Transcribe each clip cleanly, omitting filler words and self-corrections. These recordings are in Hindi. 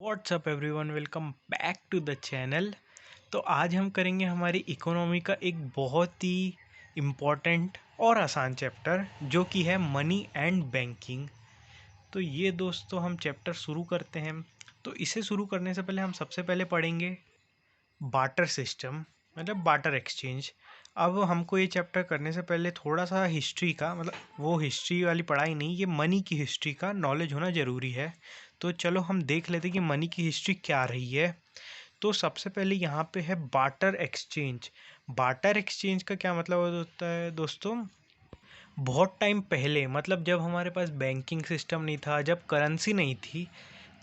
WhatsApp everyone, welcome back to the channel. तो आज हम करेंगे हमारी इकोनॉमी का एक बहुत ही इम्पॉर्टेंट और आसान चैप्टर जो कि है मनी एंड बैंकिंग। तो ये दोस्तों हम चैप्टर शुरू करते हैं। तो इसे शुरू करने से पहले हम सबसे पहले पढ़ेंगे बाटर सिस्टम, मतलब बाटर एक्सचेंज। अब हमको ये चैप्टर करने से पहले थोड़ा सा हिस्ट्री का, मतलब वो हिस्ट्री वाली पढ़ाई नहीं, ये मनी की हिस्ट्री का नॉलेज होना ज़रूरी है। तो चलो हम देख लेते हैं कि मनी की हिस्ट्री क्या रही है। तो सबसे पहले यहाँ पे है बाटर एक्सचेंज। बाटर एक्सचेंज का क्या मतलब होता है दोस्तों? बहुत टाइम पहले, मतलब जब हमारे पास बैंकिंग सिस्टम नहीं था, जब करेंसी नहीं थी,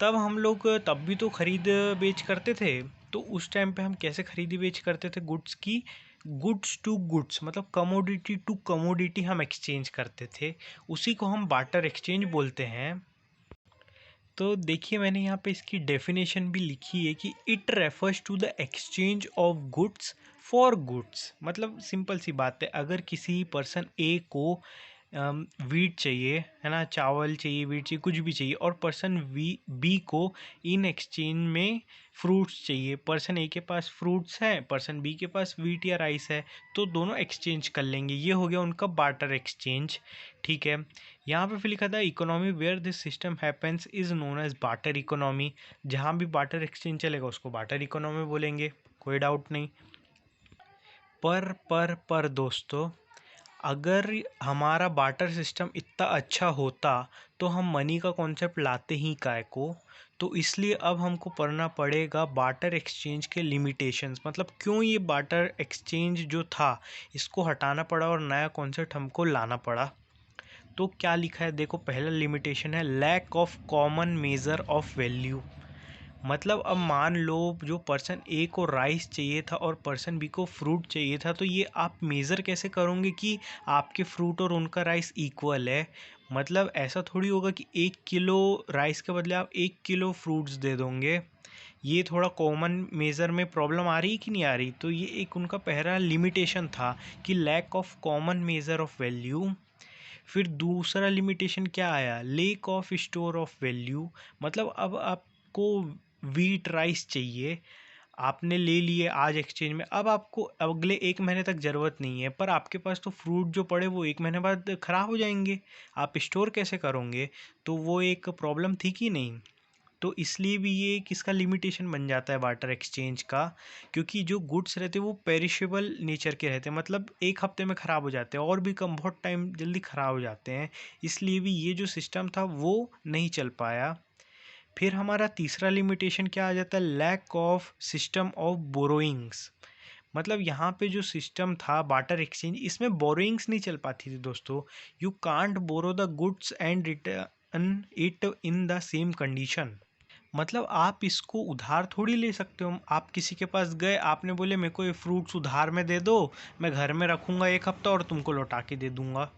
तब हम लोग तब भी तो खरीद बेच करते थे। तो उस टाइम पे हम कैसे खरीदी बेच करते थे गुड्स की? गुड्स टू गुड्स, मतलब कमोडिटी टू कमोडिटी हम एक्सचेंज करते थे। उसी को हम बाटर एक्सचेंज बोलते हैं। तो देखिए, मैंने यहाँ पे इसकी डेफिनेशन भी लिखी है कि it refers to the exchange of goods for goods. मतलब सिंपल सी बात है, अगर किसी पर्सन ए को वीट चाहिए, है ना, चावल चाहिए, वीट चाहिए, कुछ भी चाहिए, और पर्सन बी को इन एक्सचेंज में फ्रूट्स चाहिए। पर्सन ए के पास फ्रूट्स हैं, पर्सन बी के पास वीट या राइस है, तो दोनों एक्सचेंज कर लेंगे। ये हो गया उनका बार्टर एक्सचेंज। ठीक है। यहाँ पे फिर लिखा था economy where this system happens is known as barter economy. जहाँ भी बार्टर एक्सचेंज चलेगा उसको बार्टर इकोनॉमी बोलेंगे, कोई डाउट नहीं। पर दोस्तों, अगर हमारा बार्टर सिस्टम इतना अच्छा होता तो हम मनी का कॉन्सेप्ट लाते ही काय को। तो इसलिए अब हमको पढ़ना पड़ेगा बार्टर एक्सचेंज के लिमिटेशंस, मतलब क्यों ये बार्टर एक्सचेंज जो था इसको हटाना पड़ा और नया कॉन्सेप्ट हमको लाना पड़ा। तो क्या लिखा है देखो, पहला लिमिटेशन है lack of common measure of value. मतलब अब मान लो जो पर्सन ए को राइस चाहिए था और पर्सन बी को फ्रूट चाहिए था, तो ये आप मेज़र कैसे करोगे कि आपके फ्रूट और उनका राइस इक्वल है? मतलब ऐसा थोड़ी होगा कि 1 किलो राइस के बदले आप 1 किलो फ्रूट्स दे दोगे। ये थोड़ा कॉमन मेज़र में प्रॉब्लम आ रही है कि नहीं आ रही? तो ये एक उनका पहला लिमिटेशन था कि lack of common measure of value. फिर दूसरा लिमिटेशन क्या आया? Lack of store of value. मतलब अब आपको वीट राइस चाहिए, आपने ले लिए आज एक्सचेंज में, अब आपको अगले 1 महीने तक ज़रूरत नहीं है, पर आपके पास तो फ्रूट जो पड़े वो 1 महीने बाद ख़राब हो जाएंगे, आप स्टोर कैसे करोगे? तो वो एक प्रॉब्लम थी कि नहीं? तो इसलिए भी ये एक इसका लिमिटेशन बन जाता है बार्टर एक्सचेंज का। क्योंकि जो गुड्स रहते हैं वो पेरिशेबल नेचर के रहते हैं, मतलब 1 हफ्ते में ख़राब हो जाते हैं, और भी कम बहुत टाइम जल्दी ख़राब हो जाते हैं। इसलिए भी ये जो सिस्टम था वो नहीं चल पाया। फिर हमारा तीसरा लिमिटेशन क्या आ जाता है? Lack of system of borrowings. मतलब यहाँ पे जो सिस्टम था बार्टर एक्सचेंज, इसमें बोरोइंग्स नहीं चल पाती थी दोस्तों। You can't borrow the goods and return it in the same condition. मतलब आप इसको उधार थोड़ी ले सकते हो। आप किसी के पास गए, आपने बोले मेरे को ये फ्रूट्स उधार में दे दो, मैं घर में रखूँगा 1 हफ्ता और तुमको लौटा के दे दूँगा।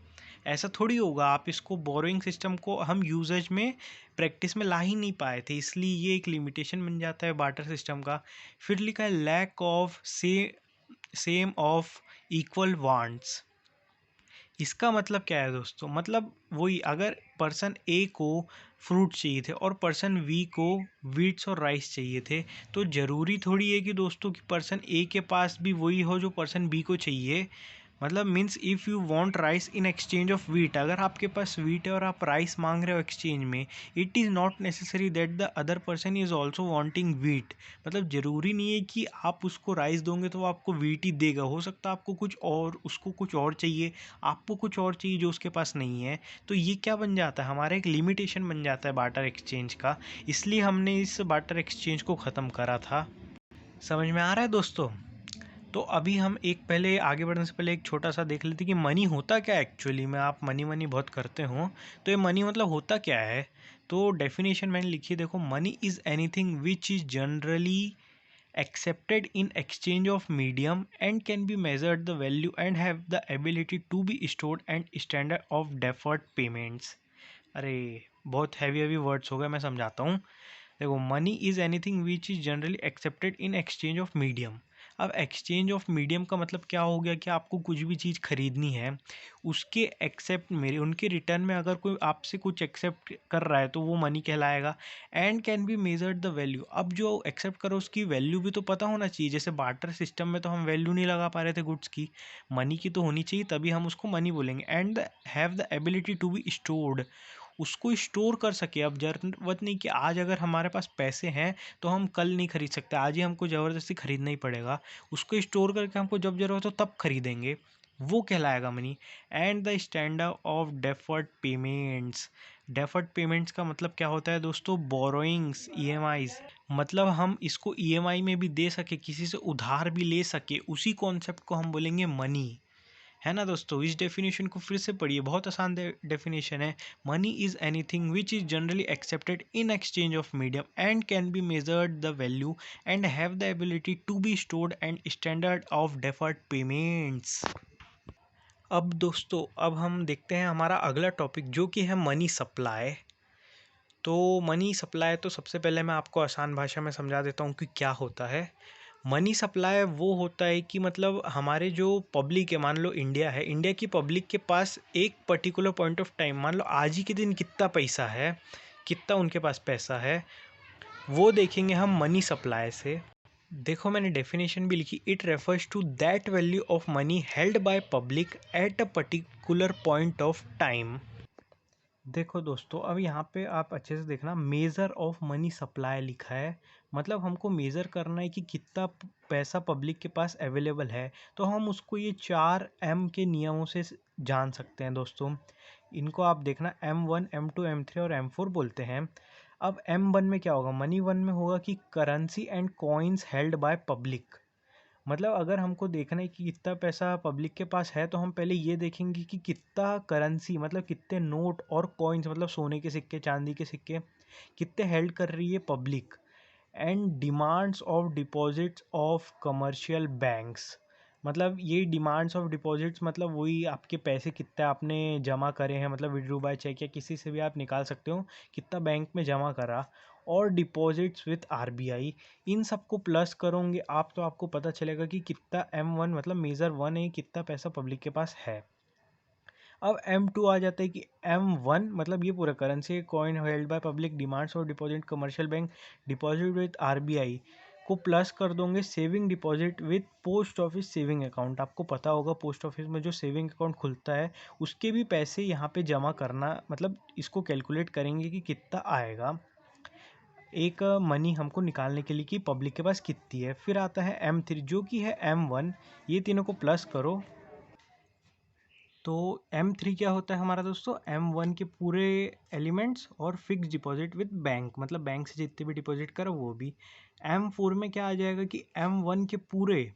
ऐसा थोड़ी होगा। आप इसको बोरोइंग सिस्टम को हम यूजेज में, प्रैक्टिस में ला ही नहीं पाए थे, इसलिए ये एक लिमिटेशन बन जाता है बार्टर सिस्टम का। फिर लिखा है lack of same of equal wants. इसका मतलब क्या है दोस्तों? मतलब वही, अगर पर्सन ए को फ्रूट चाहिए थे और पर्सन वी को वीट्स और राइस चाहिए थे, तो ज़रूरी थोड़ी है कि दोस्तों कि पर्सन ए के पास भी वही हो जो पर्सन बी को चाहिए। मतलब means if you want rice in exchange of wheat, अगर आपके पास वीट है और आप राइस मांग रहे हो एक्सचेंज में, it is not necessary that the other person is also wanting wheat. मतलब ज़रूरी नहीं है कि आप उसको राइस दोगे तो वो आपको वीट ही देगा। हो सकता है आपको कुछ और, उसको कुछ और चाहिए, आपको कुछ और चाहिए जो उसके पास नहीं है। तो ये क्या बन जाता है? हमारा एक लिमिटेशन बन जाता है बार्टर एक्सचेंज का। इसलिए हमने इस बार्टर एक्सचेंज को ख़त्म करा था। समझ में आ रहा है दोस्तों? तो अभी हम एक, पहले आगे बढ़ने से पहले एक छोटा सा देख लेते कि मनी होता क्या है एक्चुअली में। आप मनी मनी बहुत करते हो, तो ये मनी मतलब होता क्या है? तो डेफिनेशन मैंने लिखी है देखो, money is anything which is generally accepted in exchange of medium and can be measured the value and have the ability to be stored and standard of deferred payments। अरे बहुत हैवी हैवी वर्ड्स हो गए, मैं समझाता हूँ। देखो, money is anything which is generally accepted in exchange of medium. अब एक्सचेंज ऑफ मीडियम का मतलब क्या हो गया कि आपको कुछ भी चीज़ खरीदनी है, उसके एक्सेप्ट मेरे उनके रिटर्न में अगर कोई आपसे कुछ एक्सेप्ट कर रहा है तो वो मनी कहलाएगा। And can be measured the value, अब जो एक्सेप्ट करो उसकी वैल्यू भी तो पता होना चाहिए। जैसे बार्टर सिस्टम में तो हम वैल्यू नहीं लगा पा रहे थे गुड्स की, मनी की तो होनी चाहिए, तभी हम उसको मनी बोलेंगे। And have the ability to be stored, उसको स्टोर कर सके। अब जरूरत नहीं कि आज अगर हमारे पास पैसे हैं तो हम कल नहीं खरीद सकते, आज ही हमको ज़बरदस्ती खरीदना ही पड़ेगा। उसको स्टोर करके हमको जब ज़रूरत हो तब खरीदेंगे, वो कहलाएगा money. And the standard of deferred payments, deferred payments का मतलब क्या होता है दोस्तों? बोरोइंग्स, ईएमआईज, मतलब हम इसको ईएमआई में भी दे सके, किसी से उधार भी ले सके, उसी कॉन्सेप्ट को हम बोलेंगे मनी, है ना दोस्तों। इस डेफिनेशन को फिर से पढ़िए, बहुत आसान डेफिनेशन है। Money is anything which is generally accepted in exchange of medium and can be measured the value and have the ability to be stored and standard of deferred payments. अब दोस्तों, अब हम देखते हैं हमारा अगला टॉपिक जो कि है मनी सप्लाई। तो मनी सप्लाई तो सबसे पहले मैं आपको आसान भाषा में समझा देता हूँ कि क्या होता है। मनी सप्लाई वो होता है कि मतलब हमारे जो पब्लिक है, मान लो इंडिया है, इंडिया की पब्लिक के पास एक पर्टिकुलर पॉइंट ऑफ टाइम, मान लो आज ही के दिन कितना पैसा है, कितना उनके पास पैसा है, वो देखेंगे हम मनी सप्लाई से। देखो मैंने डेफिनेशन भी लिखी, it refers to that value of money held by public at a particular point of time. देखो दोस्तों, अब यहाँ पे आप अच्छे से देखना, मेज़र ऑफ मनी सप्लाई लिखा है, मतलब हमको मेज़र करना है कि कितना पैसा पब्लिक के पास अवेलेबल है। तो हम उसको ये 4 M के नियमों से जान सकते हैं दोस्तों। इनको आप देखना, M1, M2, M3 और M4 बोलते हैं। अब M1 में क्या होगा? मनी वन में होगा कि currency and coins held by public, मतलब अगर हमको देखना है कि कितना पैसा पब्लिक के पास है तो हम पहले ये देखेंगे कि कितना करेंसी, मतलब कितने नोट और कॉइन्स, मतलब सोने के सिक्के, चांदी के सिक्के कितने हेल्ड कर रही है public. And demands of deposits of commercial banks, मतलब ये डिमांड्स ऑफ डिपॉजिट्स मतलब वही आपके पैसे कितने आपने जमा करे हैं, मतलब विड्रू बाय चेक या किसी से भी आप निकाल सकते हो कितना बैंक में जमा करा। और डिपॉजिट्स विथ आरबीआई, इन सबको प्लस करोगे आप तो आपको पता चलेगा कि कितना M1 मतलब मेजर वन है, कितना पैसा पब्लिक के पास है। अब M2 आ जाता है कि M1 मतलब ये पूरा currency coin held by public, demands और deposit commercial bank, deposit with RBI को प्लस कर दोगे saving deposit with post office saving account. आपको पता होगा पोस्ट ऑफिस में जो सेविंग अकाउंट खुलता है उसके भी पैसे यहाँ पे जमा करना, मतलब इसको कैलकुलेट करेंगे कि कितना आएगा एक मनी हमको निकालने के लिए कि पब्लिक के पास कितनी है। फिर आता है M3 जो कि है M1, ये तीनों को प्लस करो तो M3 क्या होता है हमारा दोस्तों? M1 के पूरे एलिमेंट्स और फिक्स डिपॉजिट विद बैंक, मतलब बैंक से जितने भी डिपॉजिट करो वो भी। M4 में क्या आ जाएगा कि M1 के पूरे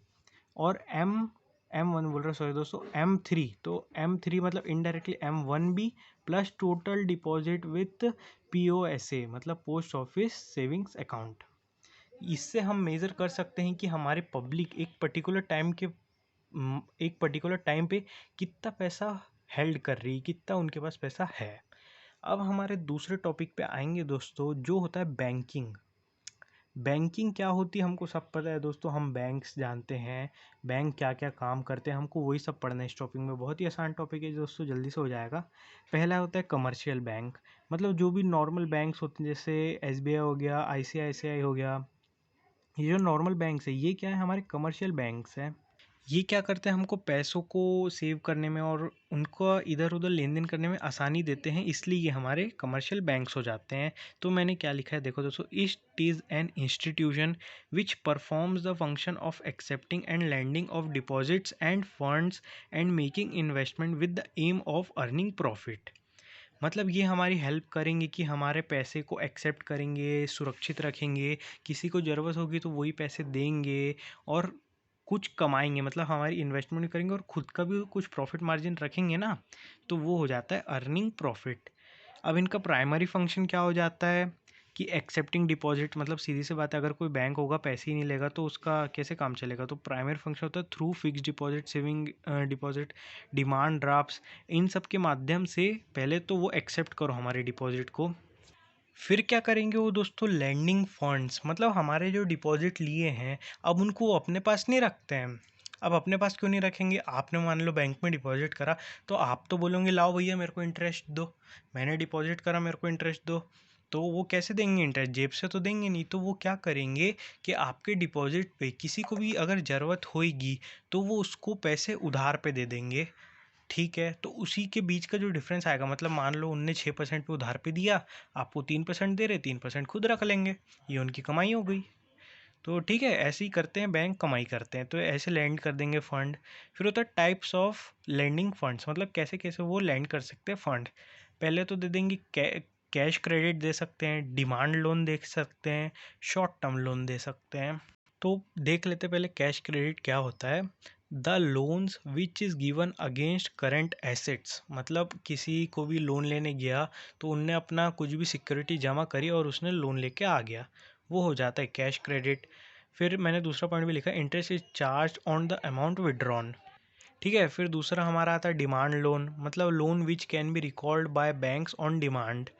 और M1 बोल रहा, सॉरी दोस्तों, M3, तो M3 मतलब इनडायरेक्टली M1 भी plus total deposit with POSA मतलब पोस्ट ऑफिस सेविंग्स अकाउंट। इससे हम मेज़र कर सकते हैं कि हमारे पब्लिक एक पर्टिकुलर टाइम पे कितना पैसा हेल्ड कर रही है, कितना उनके पास पैसा है। अब हमारे दूसरे टॉपिक पे आएंगे दोस्तों, जो होता है बैंकिंग। बैंकिंग क्या होती है हमको सब पता है दोस्तों, हम बैंक्स जानते हैं, बैंक क्या क्या काम करते हैं, हमको वही सब पढ़ना है इस टॉपिक में। बहुत ही आसान टॉपिक है दोस्तों, जल्दी से हो जाएगा। पहला होता है कमर्शियल बैंक, मतलब जो भी नॉर्मल बैंक्स होते हैं जैसे SBI हो गया, ICICI हो गया, ये जो नॉर्मल बैंक्स है ये क्या है? हमारे कमर्शियल बैंक्स हैं। ये क्या करते हैं? हमको पैसों को सेव करने में और उनको इधर उधर लेन देन करने में आसानी देते हैं, इसलिए ये हमारे कमर्शियल बैंक्स हो जाते हैं। तो मैंने क्या लिखा है देखो दोस्तों, it is an institution which performs the function of accepting and lending of deposits and funds and making investment with the aim of earning profit. मतलब ये हमारी हेल्प करेंगे कि हमारे पैसे को एक्सेप्ट करेंगे, सुरक्षित रखेंगे, किसी को ज़रूरत होगी तो वही पैसे देंगे और कुछ कमाएंगे, मतलब हमारी इन्वेस्टमेंट करेंगे और खुद का भी कुछ प्रॉफिट मार्जिन रखेंगे ना, तो वो हो जाता है अर्निंग प्रॉफिट। अब इनका प्राइमरी फंक्शन क्या हो जाता है कि एक्सेप्टिंग डिपॉजिट, मतलब सीधी सी बात है, अगर कोई बैंक होगा पैसे ही नहीं लेगा तो उसका कैसे काम चलेगा? तो प्राइमरी फंक्शन होता है through fix deposit, saving deposit, demand drafts, इन सब के माध्यम से पहले तो वो एक्सेप्ट करो हमारे डिपॉजिट को, फिर क्या करेंगे वो दोस्तों, लैंडिंग फंड्स, मतलब हमारे जो डिपॉजिट लिए हैं अब उनको वो अपने पास नहीं रखते हैं। अब अपने पास क्यों नहीं रखेंगे, आपने मान लो बैंक में डिपॉजिट करा, तो आप तो बोलोगे लाओ भैया मेरे को इंटरेस्ट दो, मैंने डिपॉजिट करा मेरे को इंटरेस्ट दो। तो वो कैसे देंगे इंटरेस्ट, जेब से तो देंगे नहीं। तो वो क्या करेंगे कि आपके डिपॉजिट पे किसी को भी अगर ज़रूरत होएगी तो वो उसको पैसे उधार पे दे देंगे। ठीक है, तो उसी के बीच का जो डिफरेंस आएगा, मतलब मान लो उनने 6% पे उधार पे दिया, आपको 3% दे रहे, 3% खुद रख लेंगे, ये उनकी कमाई हो गई। तो ठीक है, ऐसे ही करते हैं बैंक, कमाई करते हैं, तो ऐसे लैंड कर देंगे फंड। फिर होता है टाइप्स ऑफ लैंडिंग फंड्स, मतलब कैसे कैसे वो लैंड कर सकते हैं फंड। पहले तो दे देंगे कैश क्रेडिट दे सकते हैं, डिमांड लोन दे सकते हैं, शॉर्ट टर्म लोन दे सकते हैं। तो देख लेते पहले कैश क्रेडिट क्या होता है। The loans which is given against current assets, मतलब किसी को भी लोन लेने गया तो उनने अपना कुछ भी सिक्योरिटी जमा करी और उसने लोन लेके आ गया, वो हो जाता है कैश क्रेडिट। फिर मैंने दूसरा पॉइंट भी लिखा, interest is charge on the amount withdrawn. ठीक है, फिर दूसरा हमारा आता है डिमांड लोन, मतलब loan which can be recalled bye banks on demand.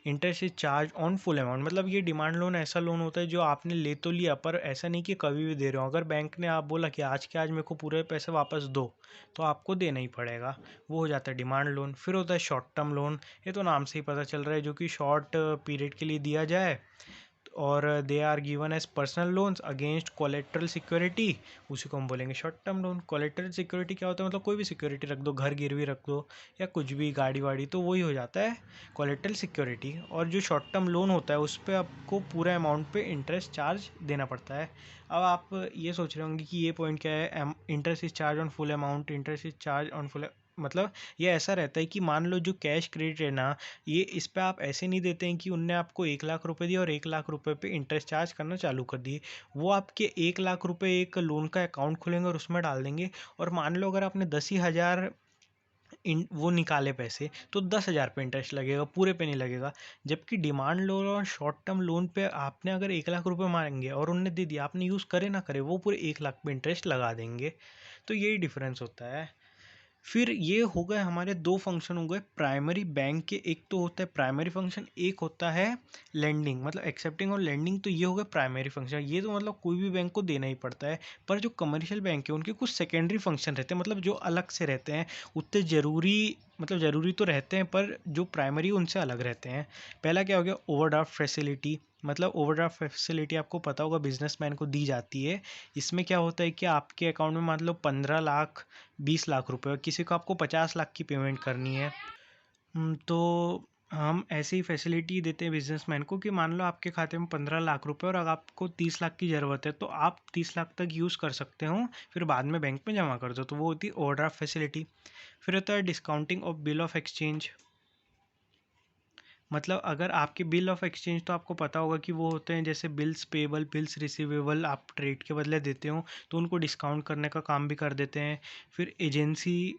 Interest is charge on full amount, मतलब ये डिमांड लोन ऐसा लोन होता है जो आपने ले तो लिया पर ऐसा नहीं कि कभी भी दे रहे हो। अगर बैंक ने आप बोला कि आज के आज मेरे को पूरे पैसे वापस दो, तो आपको देना ही पड़ेगा, वो हो जाता है डिमांड लोन। फिर होता है शॉर्ट टर्म लोन, ये तो नाम से ही पता चल रहा है, जो कि शॉर्ट पीरियड के लिए दिया जाए, और they are given as personal loans against collateral security, उसी को हम बोलेंगे short term loan. Collateral security क्या होता है, मतलब कोई भी सिक्योरिटी रख दो, घर गिरवी रख दो या कुछ भी, गाड़ी वाड़ी, तो वही हो जाता है कोलेट्रल सिक्योरिटी। और जो शॉर्ट टर्म लोन होता है उस पर आपको पूरे अमाउंट पे इंटरेस्ट चार्ज देना पड़ता है। अब आप ये सोच रहे होंगे कि ये पॉइंट क्या है, interest is charge on full amount, interest is charge on full, मतलब ये ऐसा रहता है कि मान लो जो कैश क्रेडिट है ना, ये इस पे आप ऐसे नहीं देते हैं कि उनने आपको 1 लाख रुपए दिए और 1 लाख रुपए पे इंटरेस्ट चार्ज करना चालू कर दिए। वो आपके 1 लाख रुपए एक लोन का अकाउंट खोलेंगे और उसमें डाल देंगे, और मान लो अगर आपने 10 ही हज़ार इन वो निकाले पैसे, तो 10 हज़ार पे इंटरेस्ट लगेगा, पूरे पे नहीं लगेगा। जबकि डिमांड लोन और शॉर्ट टर्म लोन पे आपने अगर 1 लाख रुपए मांगे और उनने दे दिया, आपने यूज़ करे ना करे, वो पूरे 1 लाख पे इंटरेस्ट लगा देंगे। तो यही डिफरेंस होता है। फिर ये हो गए हमारे दो फंक्शन हो गए प्राइमरी बैंक के, एक तो होता है प्राइमरी फंक्शन, एक होता है लेंडिंग, मतलब एक्सेप्टिंग और लेंडिंग, तो ये हो गए प्राइमरी फंक्शन, ये तो मतलब कोई भी बैंक को देना ही पड़ता है। पर जो कमर्शियल बैंक है उनके कुछ सेकेंडरी फंक्शन रहते हैं, मतलब जो अलग से रहते हैं, उतने ज़रूरी, मतलब ज़रूरी तो रहते हैं पर जो प्राइमरी उनसे अलग रहते हैं। पहला क्या हो गया, ओवरड्राफ्ट फैसिलिटी, मतलब ओवरड्राफ्ट फैसिलिटी आपको पता होगा बिजनेसमैन को दी जाती है। इसमें क्या होता है कि आपके अकाउंट में मान लो 15 लाख, 20 लाख रुपए, और किसी को आपको 50 लाख की पेमेंट करनी है। तो हम ऐसे ही फैसिलिटी देते हैं बिजनेसमैन को कि मान लो आपके खाते में 15 लाख रुपए और अगर आपको 30 लाख की ज़रूरत है, तो आप 30 लाख तक यूज़ कर सकते हो, फिर बाद में बैंक में जमा कर दो, तो वो होती है ओवरड्राफ्ट फैसिलिटी। फिर होता है discounting of bill of exchange, मतलब अगर आपके बिल ऑफ एक्सचेंज, तो आपको पता होगा कि वो होते हैं जैसे बिल्स पेबल, बिल्स रिसीवेबल, आप ट्रेड के बदले देते हो तो उनको डिस्काउंट करने का काम भी कर देते हैं। फिर एजेंसी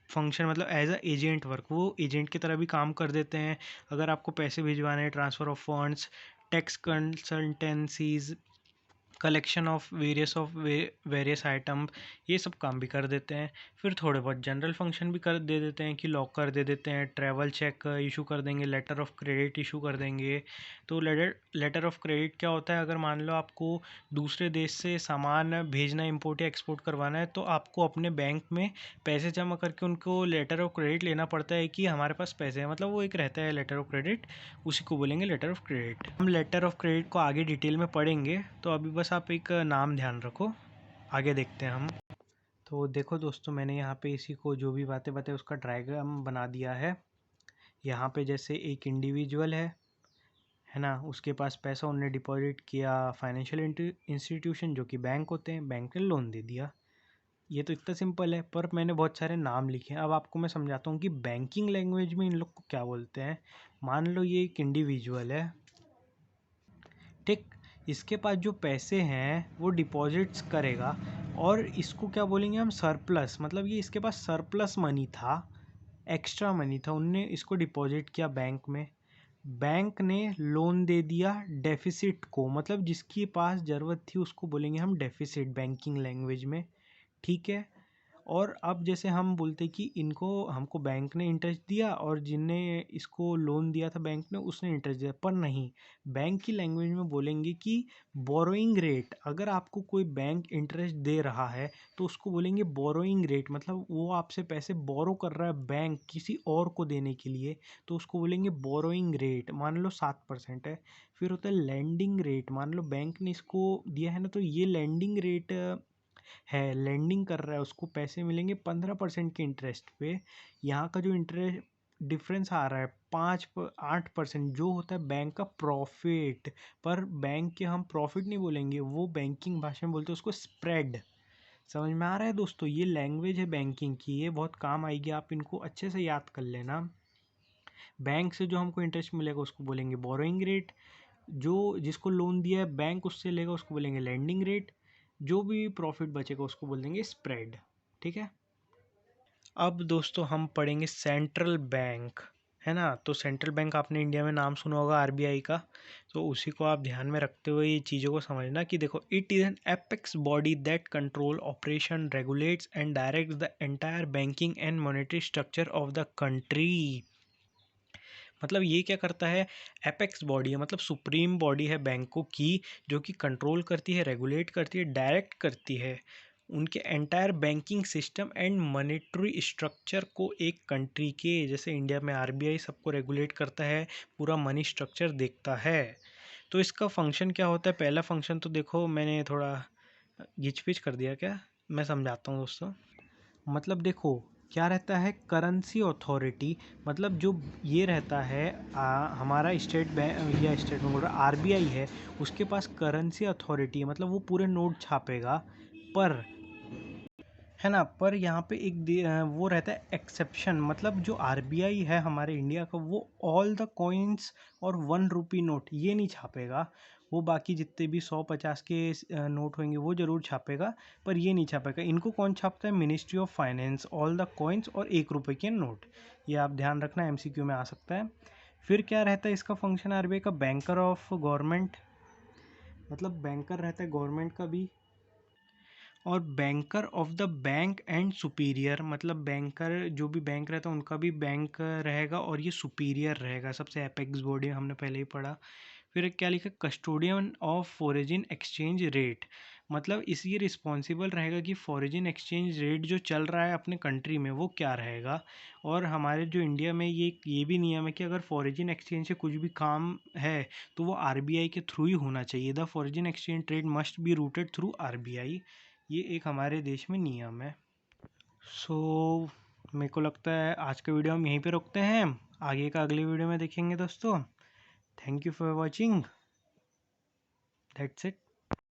फंक्शन, मतलब एज अ एजेंट वर्क, वो एजेंट की तरह भी काम कर देते हैं। अगर आपको पैसे भिजवाने हैं, transfer of funds, tax consultancies, collection of various item, ये सब काम भी कर देते हैं। फिर थोड़े बहुत जनरल फंक्शन भी कर दे देते हैं कि लॉकर दे देते हैं, ट्रैवल चेक इशू कर देंगे, लेटर ऑफ क्रेडिट इशू कर देंगे। तो लेटर ऑफ क्रेडिट क्या होता है, अगर मान लो आपको दूसरे देश से सामान भेजना, इंपोर्ट या एक्सपोर्ट करवाना है, तो आपको अपने बैंक में पैसे जमा करके उनको लेटर ऑफ क्रेडिट लेना पड़ता है कि हमारे पास पैसे हैं, मतलब वो एक रहता है लेटर ऑफ क्रेडिट, उसी को बोलेंगे लेटर ऑफ क्रेडिट। हम लेटर ऑफ क्रेडिट को आगे डिटेल में पढ़ेंगे, तो अभी बस आप एक नाम ध्यान रखो, आगे देखते हैं हम। तो देखो दोस्तों, मैंने यहाँ पे इसी को जो भी बातें बताई उसका डायग्राम बना दिया है। यहाँ पे जैसे एक इंडिविजुअल है ना, उसके पास पैसा उनने डिपॉजिट किया, फाइनेंशियल इंस्टीट्यूशन जो कि बैंक होते हैं, बैंक ने लोन दे दिया। ये तो इतना सिंपल है, पर मैंने बहुत सारे नाम लिखे हैं। अब आपको मैं समझाता हूँ कि बैंकिंग लैंग्वेज में इन लोग को क्या बोलते हैं। मान लो ये एक इंडिविजुअल है, ठीक, इसके पास जो पैसे हैं वो डिपॉजिट्स करेगा, और इसको क्या बोलेंगे हम, सरप्लस, मतलब ये इसके पास सरप्लस मनी था, एक्स्ट्रा मनी था, उनने इसको डिपॉजिट किया बैंक में, बैंक ने लोन दे दिया डेफिसिट को, मतलब जिसके पास ज़रूरत थी उसको बोलेंगे हम डेफिसिट बैंकिंग लैंग्वेज में। ठीक है, और अब जैसे हम बोलते कि इनको हमको बैंक ने इंटरेस्ट दिया और जिनने इसको लोन दिया था बैंक ने उसने इंटरेस्ट दिया, पर नहीं, बैंक की लैंग्वेज में बोलेंगे कि बोरोइंग रेट। अगर आपको कोई बैंक इंटरेस्ट दे रहा है तो उसको बोलेंगे बोरोइंग रेट, मतलब वो आपसे पैसे बोरो कर रहा है बैंक किसी और को देने के लिए, तो उसको बोलेंगे बोरोइंग रेट। मान लो 7% है। फिर होता है लैंडिंग रेट, मान लो बैंक ने इसको दिया है ना, तो ये लैंडिंग रेट है, लैंडिंग कर रहा है, उसको पैसे मिलेंगे 15% के इंटरेस्ट पे। यहाँ का जो इंटरेस्ट डिफरेंस आ रहा है 8%, जो होता है बैंक का प्रॉफिट। पर बैंक के हम प्रॉफिट नहीं बोलेंगे, वो बैंकिंग भाषा में बोलते हैं उसको स्प्रेड। समझ में आ रहा है दोस्तों? ये लैंग्वेज है बैंकिंग की, ये बहुत काम आएगी, आप इनको अच्छे से याद कर लेना। बैंक से जो हमको इंटरेस्ट मिलेगा उसको बोलेंगे बोरोइंग रेट, जो जिसको लोन दिया है बैंक उससे लेगा उसको बोलेंगे लैंडिंग रेट, जो भी प्रॉफिट बचेगा उसको बोल देंगे स्प्रेड। ठीक है। अब दोस्तों हम पढ़ेंगे सेंट्रल बैंक, है ना? तो सेंट्रल बैंक आपने इंडिया में नाम सुना होगा आरबीआई का, तो उसी को आप ध्यान में रखते हुए ये चीज़ों को समझना कि देखो, it is N apex body that control operation, regulates and directs the entire banking and monetary structure of the country. मतलब ये क्या करता है? एपेक्स बॉडी है, मतलब सुप्रीम बॉडी है बैंकों की, जो कि कंट्रोल करती है, रेगुलेट करती है, डायरेक्ट करती है उनके entire banking system and monetary structure को। एक कंट्री के जैसे इंडिया में आरबीआई सबको रेगुलेट करता है, पूरा मनी स्ट्रक्चर देखता है। तो इसका फंक्शन क्या होता है? पहला फंक्शन तो देखो, मैंने थोड़ा घिच पिच कर दिया क्या? मैं समझाता हूँ दोस्तों। मतलब देखो, क्या रहता है करेंसी अथॉरिटी, मतलब जो ये रहता है हमारा स्टेट बैंक या स्टेट बैंक बोल रहा आरबीआई है, उसके पास करेंसी अथॉरिटी है, मतलब वो पूरे नोट छापेगा। पर है ना, पर यहाँ पे एक वो रहता है एक्सेप्शन, मतलब जो आरबीआई है हमारे इंडिया का, वो ऑल द कॉइन्स और 1 रुपी नोट ये नहीं छापेगा। वो बाकी जितने भी 100 50 के नोट होंगे वो ज़रूर छापेगा, पर ये नहीं छापेगा। इनको कौन छापता है? Ministry of finance, all the coins और 1 रुपये के नोट। ये आप ध्यान रखना, एमसीक्यू में आ सकता है। फिर क्या रहता है इसका फंक्शन आरबीआई का? बैंकर ऑफ गवर्नमेंट, मतलब बैंकर रहता है गवर्नमेंट का भी। और banker of the bank and superior, मतलब बैंकर जो भी बैंक रहता है उनका भी बैंक रहेगा, और ये सुपीरियर रहेगा, सबसे एपेक्स बॉडी हमने पहले ही पढ़ा। फिर एक क्या लिखा? Custodian of foreign exchange rate, मतलब इसी रिस्पॉन्सिबल रहेगा कि फॉरेन एक्सचेंज रेट जो चल रहा है अपने कंट्री में वो क्या रहेगा। और हमारे जो इंडिया में ये भी नियम है कि अगर फॉरेन एक्सचेंज से कुछ भी काम है तो वो आरबीआई के थ्रू ही होना चाहिए। The foreign exchange trade must be rooted through RBI, ये एक हमारे देश में नियम है। सो मेरे को लगता है आज का वीडियो हम यहीं पे रोकते हैं, आगे का अगले वीडियो में देखेंगे दोस्तों। Thank you for watching, that's it.